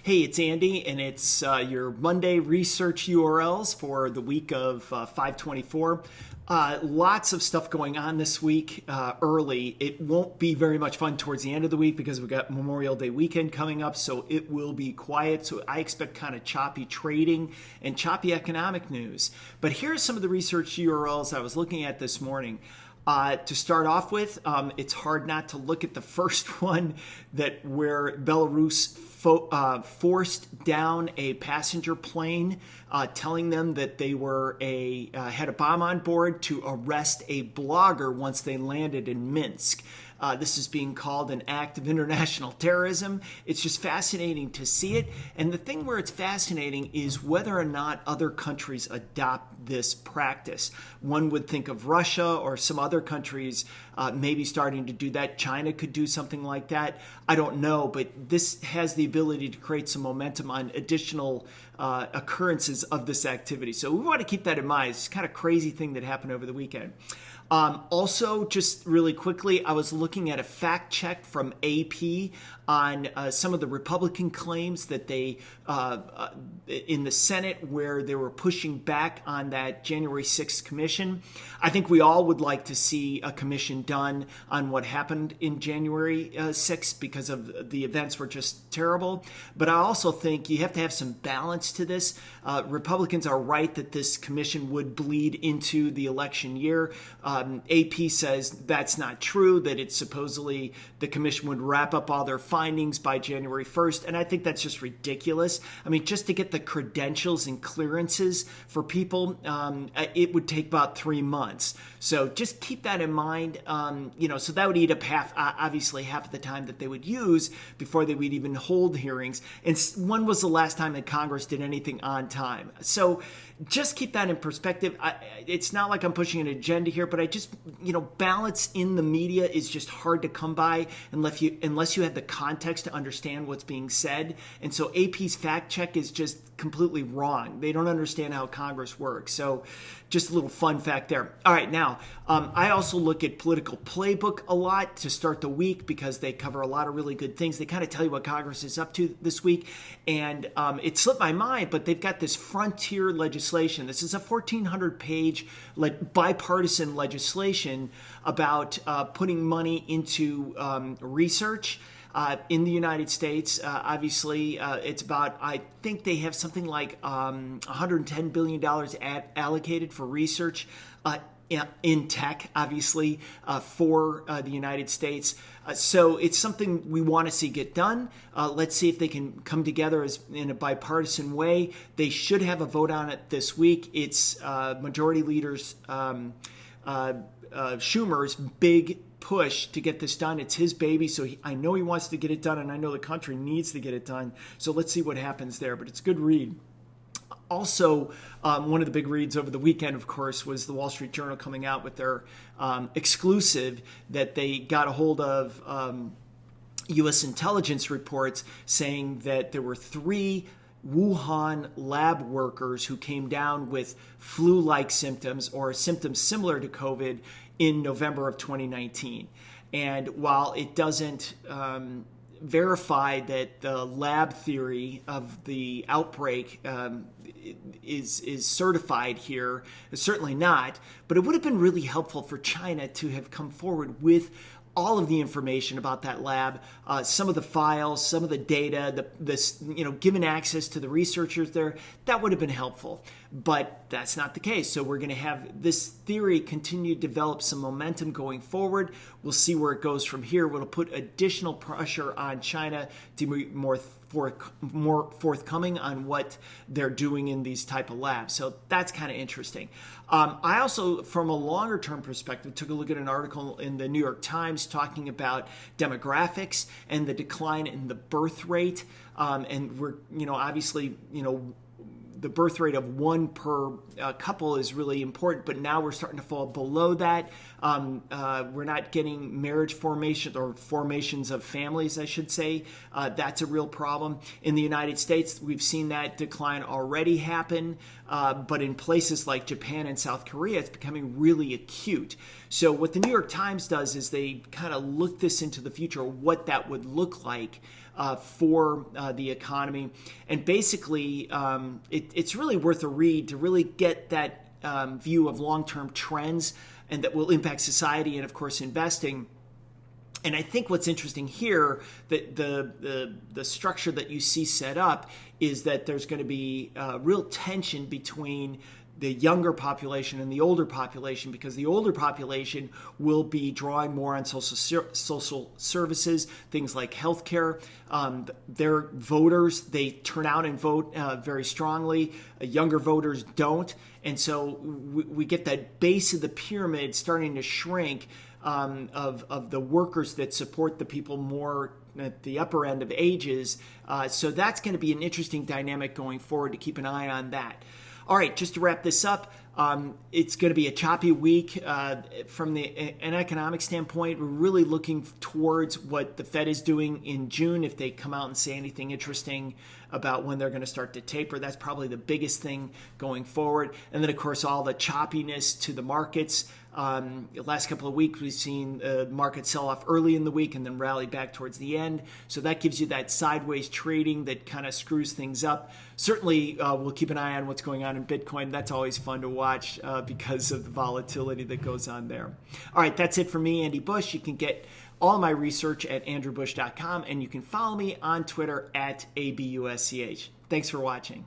Hey, it's Andy, and it's your Monday research URLs for the week of 5/24. Lots of stuff going on this week early. It won't be very much fun towards the end of the week because we've got Memorial Day weekend coming up, so it will be quiet. So I expect kind of choppy trading and choppy economic news. But here's some of the research URLs I was looking at this morning. To start off with, it's hard not to look at the first one where Belarus forced down a passenger plane, telling them that they were had a bomb on board to arrest a blogger once they landed in Minsk. This is being called an act of international terrorism. It's just fascinating to see it. And the thing where it's fascinating is whether or not other countries adopt this practice. One would think of Russia or some other countries maybe starting to do that. China could do something like that. I don't know, but this has the ability to create some momentum on additional occurrences of this activity. So we want to keep that in mind. It's kind of crazy thing that happened over the weekend. Also, just really quickly, I was looking at a fact check from AP on some of the Republican claims that they, in the Senate, where they were pushing back on that January 6th commission. I think we all would like to see a commission done on what happened in January 6th because of the events were just terrible. But I also think you have to have some balance to this. Republicans are right that this commission would bleed into the election year. AP says that's not true, that it's supposedly the commission would wrap up all their findings by January 1st. And I think that's just ridiculous. I mean, just to get the credentials and clearances for people, it would take about 3 months. So just keep that in mind. So that would eat up obviously half of the time that they would use before they would even hold hearings. And when was the last time that Congress did anything on time? So just keep that in perspective. It's not like I'm pushing an agenda here, but I just, balance in the media is just hard to come by unless you have the context to understand what's being said. And so AP's fact check is just completely wrong. They don't understand how Congress works. So just a little fun fact there. All right, now, I also look at Political Playbook a lot to start the week because they cover a lot of really good things. They kind of tell you what Congress is up to this week. And it slipped my mind, but they've got this frontier legislation. This is a 1,400-page bipartisan legislation about putting money into research in the United States. Obviously, it's about, I think they have something like $110 billion allocated for research in tech, obviously, for the United States. So it's something we want to see get done. Let's see if they can come together in a bipartisan way. They should have a vote on it this week. It's Majority Leader's Schumer's big push to get this done. It's his baby, so I know he wants to get it done, and I know the country needs to get it done. So let's see what happens there, but it's a good read. Also, one of the big reads over the weekend, of course, was the Wall Street Journal coming out with their exclusive that they got a hold of U.S. intelligence reports saying that there were 3 Wuhan Lab workers who came down with flu-like symptoms or symptoms similar to COVID in November of 2019. And while it doesn't verify that the lab theory of the outbreak is certified here, it's certainly not, but it would have been really helpful for China to have come forward with all of the information about that lab, some of the files, some of the data, given access to the researchers there, that would have been helpful. But that's not the case. So we're going to have this theory continue to develop some momentum going forward. We'll see where it goes from here. It'll put additional pressure on China to be more forthcoming on what they're doing in these type of labs. So that's kind of interesting. I also, from a longer term perspective, took a look at an article in the New York Times talking about demographics and the decline in the birth rate. And we're, obviously, the birth rate of 1 per couple is really important, but now we're starting to fall below that. We're not getting marriage formation or formations of families, I should say. That's a real problem. In the United States, we've seen that decline already happen, but in places like Japan and South Korea, it's becoming really acute. So what the New York Times does is they kind of look this into the future, what that would look like for the economy. And basically, it's really worth a read to really get that view of long-term trends and that will impact society and, of course, investing. And I think what's interesting here, that the structure that you see set up is that there's going to be real tension between the younger population and the older population, because the older population will be drawing more on social services, things like healthcare. Their voters, they turn out and vote very strongly. Younger voters don't. And so we get that base of the pyramid starting to shrink of the workers that support the people more at the upper end of ages. So that's going to be an interesting dynamic going forward to keep an eye on that. All right, just to wrap this up, it's going to be a choppy week from an economic standpoint. We're really looking towards what the Fed is doing in June. If they come out and say anything interesting about when they're going to start to taper, that's probably the biggest thing going forward. And then, of course, all the choppiness to the markets. The last couple of weeks, we've seen markets sell off early in the week and then rally back towards the end. So that gives you that sideways trading that kind of screws things up. Certainly, we'll keep an eye on what's going on in Bitcoin. That's always fun to watch because of the volatility that goes on there. All right, that's it for me, Andy Bush. You can get all my research at andrewbush.com, and you can follow me on Twitter at ABUSCH. Thanks for watching.